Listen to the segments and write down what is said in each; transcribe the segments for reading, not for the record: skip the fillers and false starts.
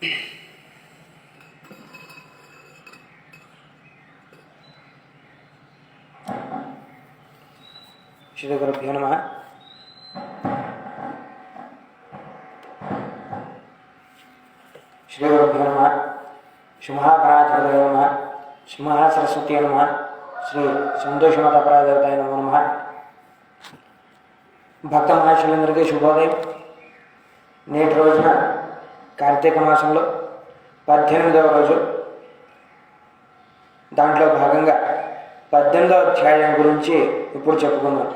శ్రీ గురుభ్యో నమః. శ్రీ గురుభ్యో నమః. శ్రీ మహాగణాధిపతయే నమః. శ్రీ మహాసరస్వతీ నమః. శ్రీ సంతోషమత పరాదేవతాయ నమో నమః. భక్త మహాశయులందరికీ శుభోదయం. నేటి రోజున కార్తీక మాసంలో 18వ రోజు. దాంట్లో భాగంగా 18వ అధ్యాయం గురించి ఇప్పుడు చెప్పుకుందాం.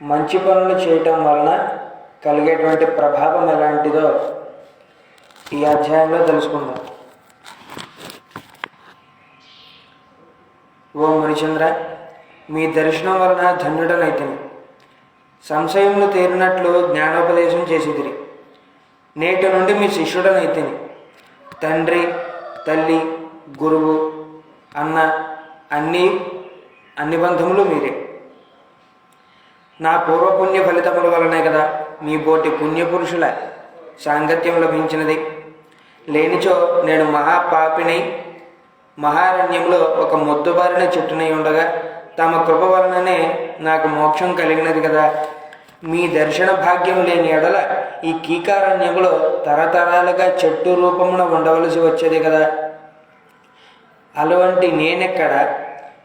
మంచి పనులు చేయటం వలన కలిగేటువంటి ప్రభావం ఎలాంటిదో ఈ అధ్యాయంలో తెలుసుకుందాం. ఓ మణిచంద్ర, మీ దర్శనం వలన ధన్యుడనైతిని. సంశయములు తీరినట్లు జ్ఞానోపదేశం చేసిదిరి. నేటి నుండి మీ శిష్యుడనైతిని. తండ్రి, తల్లి, గురువు, అన్న అన్ని బంధములు మీరే. నా పూర్వపుణ్య ఫలితముల వలనే కదా మీ బోటి పుణ్యపురుషుల సాంగత్యం లభించినది. లేనిచో నేను మహాపాపినై మహారణ్యంలో ఒక మొద్దుబారిన చెట్టునై ఉండగా తమ కృప వలననే నాకు మోక్షం కలిగినది కదా. మీ దర్శన భాగ్యం లేని ఎడల ఈ కీకారణ్యంలో తరతరాలుగా చెట్టు రూపమున ఉండవలసి వచ్చేది కదా. అటువంటి నేనెక్కడ?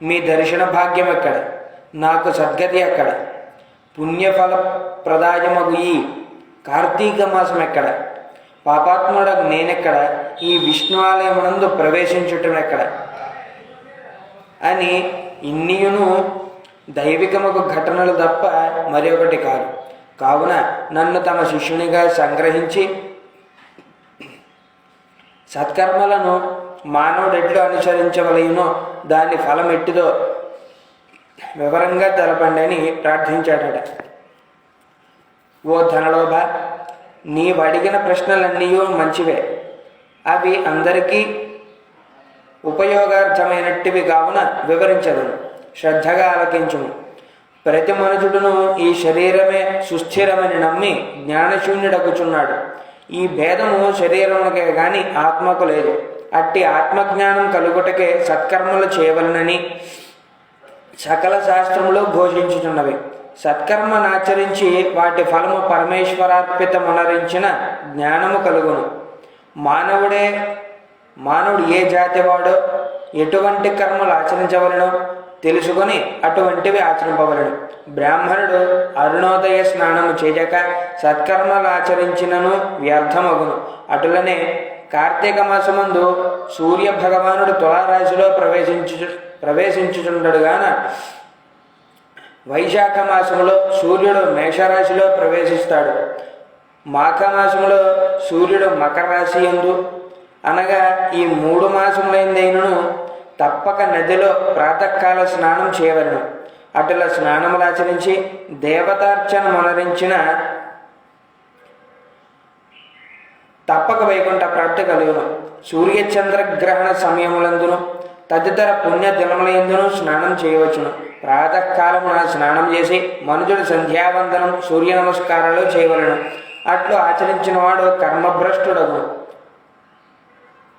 మీ దర్శన భాగ్యం ఎక్కడ? నాకు సద్గతి ఎక్కడ? పుణ్యఫల ప్రదాయమగు ఈ కార్తీక మాసం ఎక్కడ? పాపాత్ముడకు నేనెక్కడ? ఈ విష్ణు ఆలయమునందు ప్రవేశించుటం ఎక్కడ? అని ఇన్నియును దైవికముకు ఘటనలు తప్ప మరి ఒకటి కాదు. కావున నన్ను తమ శిష్యునిగా సంగ్రహించి సత్కర్మలను మానవుడు ఎట్లు అనుసరించవలయునో దాని ఫలం ఎట్టిదో వివరంగా తెలపండి అని ప్రార్థించాడట. ఓ ధనలోభ, నీవు అడిగిన ప్రశ్నలన్నీ మంచివే. అవి అందరికీ ఉపయోగార్థమైనట్టివి కావున వివరించదును. శ్రద్ధగా ఆలకించుము. ప్రతి మనుషుడును ఈ శరీరమే సుస్థిరమని నమ్మి జ్ఞానశూన్యుడగుచున్నాడు. ఈ భేదము శరీరమునకే గాని ఆత్మకు లేదు. అట్టి ఆత్మజ్ఞానం కలుగుటకే సత్కర్మలు చేయవలనని సకల శాస్త్రములు ఘోషించుచున్నవి. సత్కర్మనాచరించి వాటి ఫలము పరమేశ్వరార్పితమునరించిన జ్ఞానము కలుగును. మానవుడు ఏ జాతివాడో ఎటువంటి కర్మలు ఆచరించవలనో తెలుసుకొని అటువంటివి ఆచరింపవలను. బ్రాహ్మణుడు అరుణోదయ స్నానము చేయక సత్కర్మలు ఆచరించినను వ్యర్థమగును. అటులనే కార్తీక మాసమందు సూర్య భగవానుడు తులారాశిలో ప్రవేశించుచుండడుగాన వైశాఖ మాసములో సూర్యుడు మేషరాశిలో ప్రవేశిస్తాడు. మాఘమాసములో సూర్యుడు మకర రాశి యందు, అనగా ఈ 3 మాసములైందైనను తప్పక నదిలో ప్రాతకాల స్నానం చేయవలను. అటుల స్నానములు ఆచరించి దేవతార్చన మనరించిన తప్పక వైకుంఠ ప్రాప్తి కలుగును. సూర్యచంద్రగ్రహణ సమయములందును తదితర పుణ్య దినములందును స్నానం చేయవచ్చును. ప్రాతకాలమున స్నానం చేసి మనుజుడు సంధ్యావందనం, సూర్య నమస్కారాలు చేయవలను. అట్లు ఆచరించిన వాడు కర్మభ్రష్టుడగును.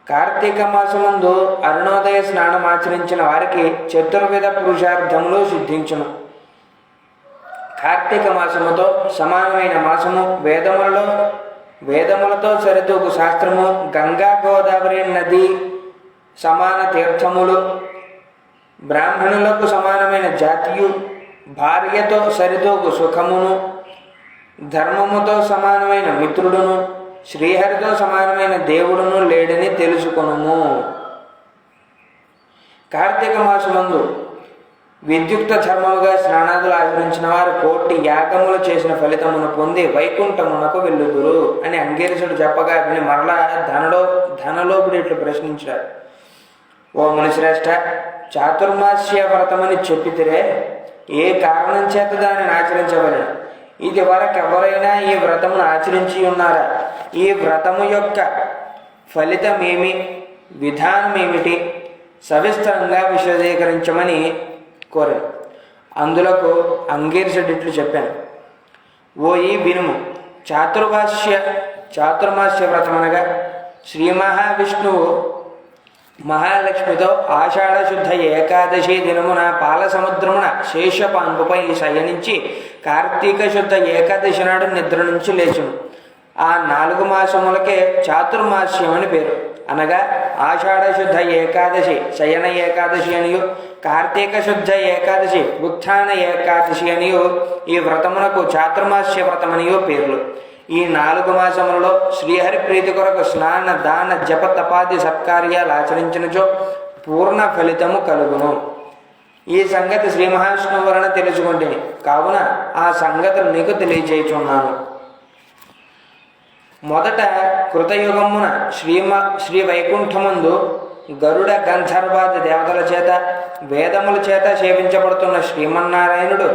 కార్తీక మాసమందు అరుణోదయ స్నానం ఆచరించిన వారికి చతుర్విధ పురుషార్థములు సిద్ధించును. కార్తీక మాసముతో సమానమైన మాసము వేదములతో సరితూగు శాస్త్రము, గంగా గోదావరి నది సమాన తీర్థములు, బ్రాహ్మణులకు సమానమైన జాతియు, భార్యతో సరితూగు సుఖమును, ధర్మముతో సమానమైన మిత్రుడును, శ్రీహరితో సమానమైన దేవుడును లేడని తెలుసుకొనుము. కార్తీక మాసమందు విద్యుక్త ధర్మముగా స్నానాదులు ఆచరించిన వారు 1,000,000 యాగములు చేసిన ఫలితమును పొంది వైకుంఠమునకు వెళ్ళుదురు అని అంగీరసుడు చెప్పగా విని మరలా ధనలోపుడు ఇట్లు ప్రశ్నించాడు. ఓ మునిశ్రేష్ఠ, చాతుర్మాస్య వ్రతమని చెప్పితిరే, ఏ కారణం చేత దానిని ఆచరించవలను? ఇది వరకు ఎవరైనా ఈ వ్రతమును ఆచరించి ఉన్నారా? ఈ వ్రతము యొక్క ఫలితమేమి, విధానమేమిటి సవిస్తరంగా విశదీకరించమని కోరాను. అందులకు అంగీరసుడిట్లు చెప్పాను. ఓ ఈ వినుము, చాతుర్మాస్య వ్రతమనగా శ్రీ మహావిష్ణువు మహాలక్ష్మితో ఆషాఢ శుద్ధ ఏకాదశి దినమున పాలసముద్రమున శేషపాన్పుపై శయనించి కార్తీక శుద్ధ ఏకాదశి నాడు నిద్ర నుంచి లేచును. ఆ 4 మాసములకే చాతుర్మాస్యం అని పేరు. అనగా ఆషాఢ శుద్ధ ఏకాదశి శయన ఏకాదశి అనియు, కార్తీక శుద్ధ ఏకాదశి ఉత్థాన ఏకాదశి అనియు ఈ వ్రతమునకు చాతుర్మాస్య వ్రతమనియో పేర్లు. ఈ 4 మాసములలో శ్రీహరి ప్రీతి కొరకు స్నాన దాన జప తపాది సత్కార్యాలు ఆచరించినచో పూర్ణ ఫలితము కలుగును. ఈ సంగతి శ్రీ మహావిష్ణువు వలన తెలుసుకుంటుని, కావున ఆ సంగతులు నీకు తెలియజేయుచున్నాను. మొదట కృతయుగమున శ్రీ వైకుంఠమందు గరుడ గంధర్వాది దేవతల చేత వేదముల చేత సేవించబడుతున్న శ్రీమన్నారాయణుడు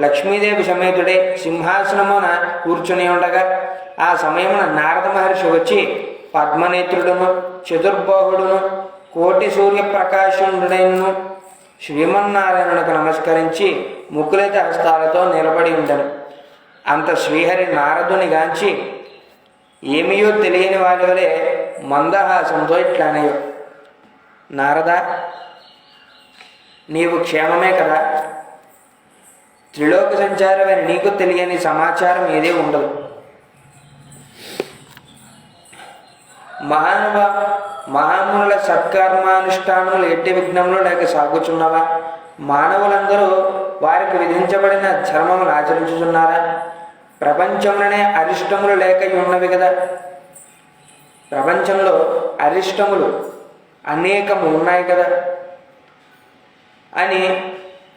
లక్ష్మీదేవి సమేతుడే సింహాసనమున కూర్చుని ఉండగా, ఆ సమయమున నారద మహర్షి వచ్చి పద్మనేత్రుడును చతుర్బాహుడును కోటి సూర్యప్రకాశుడును శ్రీమన్నారాయణునికి నమస్కరించి ముకులిత హస్తాలతో నిలబడి ఉండను. అంత శ్రీహరి నారదుని గాంచి ఏమీయో తెలియని వారి వలె మందహాసంతో ఇట్లానేయో, నారద, నీవు క్షేమమే కదా? త్రిలోక సంచారమని నీకు తెలియని సమాచారం ఏదే ఉండదు. మహామునుల సత్కర్మానుష్ఠానములు ఎట్టి విఘ్నములు లేక సాగుచున్నవా? మానవులందరూ వారికి విధించబడిన ధర్మములు ఆచరించుచున్నారా? ప్రపంచంలోనే అరిష్టములు లేక ఉన్నవి కదా. ప్రపంచంలో అరిష్టములు అనేకము ఉన్నాయి కదా అని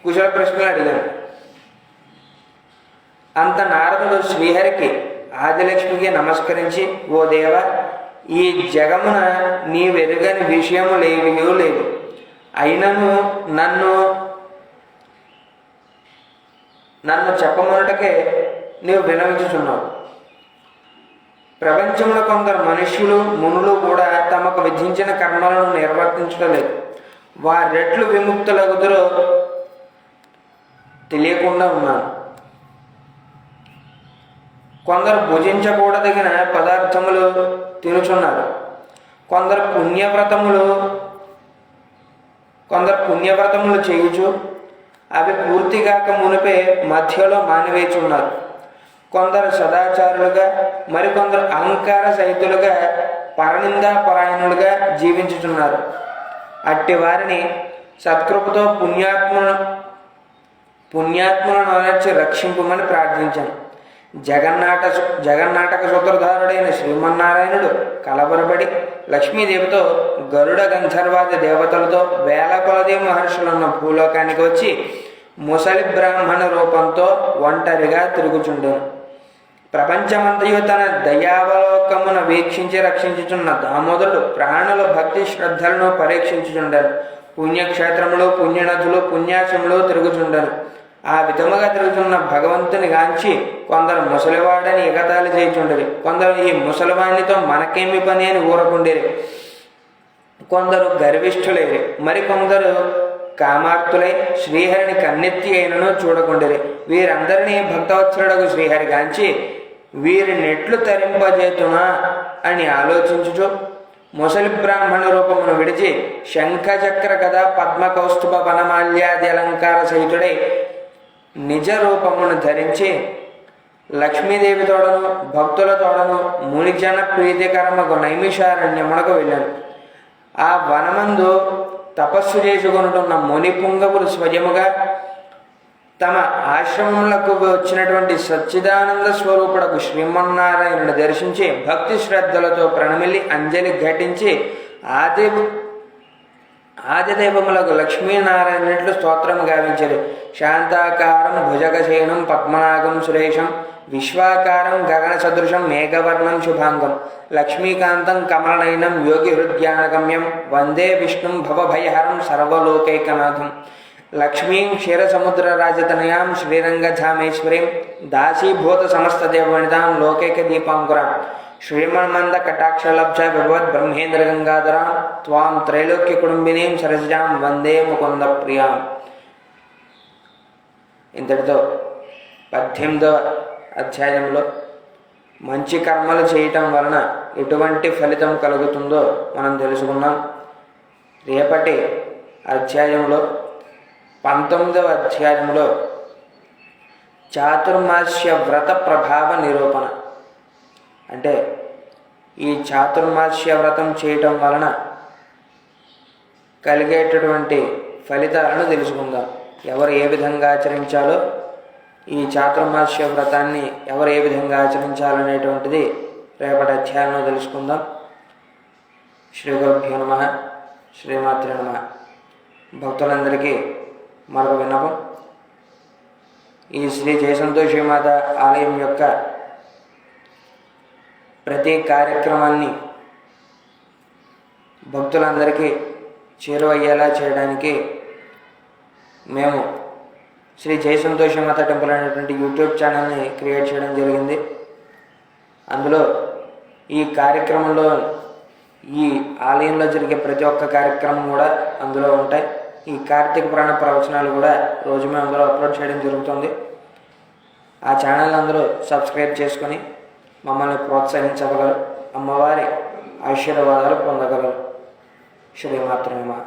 కుశల ప్రశ్నలు అడిగాను. అంత నారదుడు శ్రీహరికి ఆదిలక్ష్మికి నమస్కరించి, ఓ దేవ, ఈ జగమున నీవెరుగని విషయములేవియో లేవు. అయినను నన్ను చెప్పమనుటకే నీవు వినవించుచున్నావు. ప్రపంచంలో కొందరు మనుష్యులు మునులు కూడా తమకు విధించిన కర్మలను నిర్వర్తించడం లేదు. వారెట్లు విముక్తులగుదురో తెలియకుండా ఉన్నాను. కొందరు భుజించకూడదగిన పదార్థములు తినుచున్నారు. కొందరు పుణ్యవ్రతములు చేయుచు అవి పూర్తిగాక మునిపే మధ్యలో మానివేచున్నారు. కొందరు సదాచారులుగా, మరికొందరు అహంకార సహితులుగా, పరనిందాపరాయణులుగా జీవించుచున్నారు. అట్టి వారిని సత్కృపతో పుణ్యాత్ములను అనర్చి రక్షింపమని ప్రార్థించాను. జగన్నాటక సూత్రధారుడైన శ్రీమన్నారాయణుడు కలబరబడి లక్ష్మీదేవితో గరుడ గంధర్వాది దేవతలతో వేల కొలది మహర్షులున్న భూలోకానికి వచ్చి ముసలి బ్రాహ్మణ రూపంతో ఒంటరిగా తిరుగుచుండెను. ప్రపంచమంతయు తన దయావలోకమున వీక్షించి రక్షించుచున్న దామోదరుడు ప్రాణుల భక్తి శ్రద్ధలను పరీక్షించుచుండెను. పుణ్యక్షేత్రములు, పుణ్యనదులు, పుణ్యాశ్రములు తిరుగుచుండెను. ఆ విధముగా తిరుగుతున్న భగవంతుని గాంచి కొందరు ముసలివాడని ఎగతాళి చేయుచుండేది. కొందరు ఈ ముసలివాణితో మనకేమి పని అని ఊరకుండేది. కొందరు గర్విష్ఠులైరి, మరికొందరు కామార్తులై శ్రీహరిని కన్నెత్తి అయినను చూడకుండేది. వీరందరినీ భక్తవత్సరుడకు శ్రీహరి గాంచి వీరినెట్లు తరింపజేతునా అని ఆలోచించుచు ముసలి బ్రాహ్మణ రూపమును విడిచి శంఖచక్ర గద పద్మ కౌస్తుభ వనమాల్యాది అలంకార సహితుడై నిజ రూపమును ధరించి లక్ష్మీదేవి తోడను భక్తుల తోడను మునిజన ప్రీతికరమకు నైమిషారణ్యమునకు వెళ్ళాను. ఆ వనమందు తపస్సు చేసుకొనుతున్న ముని పుంగవులు స్వయముగా తమ ఆశ్రమములకు వచ్చినటువంటి సచ్చిదానంద స్వరూపుడకు శ్రీమన్నారాయణుని దర్శించి భక్తి శ్రద్ధలతో ప్రణమిల్లి అంజలి ఘటించి ఆదిదైవములకు లక్ష్మీనారాయణుట్లు స్తోత్రము గావించరు. శాంతాకారం భుజగశయనం పద్మనాగం సురేషం విశ్వాకారం గగన సదృశం మేఘవర్ణం శుభాంగం లక్ష్మీకాంతం కమలనయనం యోగి హృద్యానగమ్యం వందే విష్ణుం భవభయహరం సర్వలోకైకనాథం లక్ష్మీం క్షీరసముద్రరాజతనయాం శ్రీరంగధామేశ్వరీం దాసీభూత సమస్తదేవవనితాం లోకైక దీపాంకురాం శ్రీమన్మంద కటాక్షలబ్జ విభవద్ బ్రహ్మేంద్ర గంగాధరాం త్వాం త్రైలోక్య కుటుంబినీం సరసిజాం వందే ముకుంద ప్రియాం. ఇంతటితో 18వ అధ్యాయంలో మంచి కర్మలు చేయటం వలన ఎటువంటి ఫలితం కలుగుతుందో మనం తెలుసుకున్నాం. రేపటి అధ్యాయంలో 19వ అధ్యాయంలో చాతుర్మాస్య వ్రత ప్రభావ నిరూపణ, అంటే ఈ చాతుర్మాస్య వ్రతం చేయటం వలన కలిగేటటువంటి ఫలితాలను తెలుసుకుందాం. ఎవరు ఏ విధంగా ఆచరించాలో, ఈ చాతుర్మాస్య వ్రతాన్ని ఎవరు ఏ విధంగా ఆచరించాలనేటువంటిది రేపటి అధ్యాయంలో తెలుసుకుందాం. శ్రీ గురుభ్యో నమః. శ్రీమాత్రే నమః. భక్తులందరికీ మరొక విన్నపం. ఈ శ్రీ జయసంతోషిమాత ఆలయం యొక్క ప్రతి కార్యక్రమాన్ని భక్తులందరికీ చేరువయ్యేలా చేయడానికి మేము శ్రీ జయసంతోషిమాత టెంపుల్ అనేటువంటి యూట్యూబ్ ఛానల్ని క్రియేట్ చేయడం జరిగింది. అందులో ఈ కార్యక్రమంలో, ఈ ఆలయంలో జరిగే ప్రతి ఒక్క కార్యక్రమం కూడా అందులో ఉంటాయి. ఈ కార్తీక పురాణ ప్రవచనాలు కూడా రోజు మేము అందులో అప్లోడ్ చేయడం జరుగుతుంది. ఆ ఛానల్ అందరూ సబ్స్క్రైబ్ చేసుకొని మమ్మల్ని ప్రోత్సహించగలరు, అమ్మవారి ఆశీర్వాదాలు పొందగలరు. శ్రీమాత్రే నమః.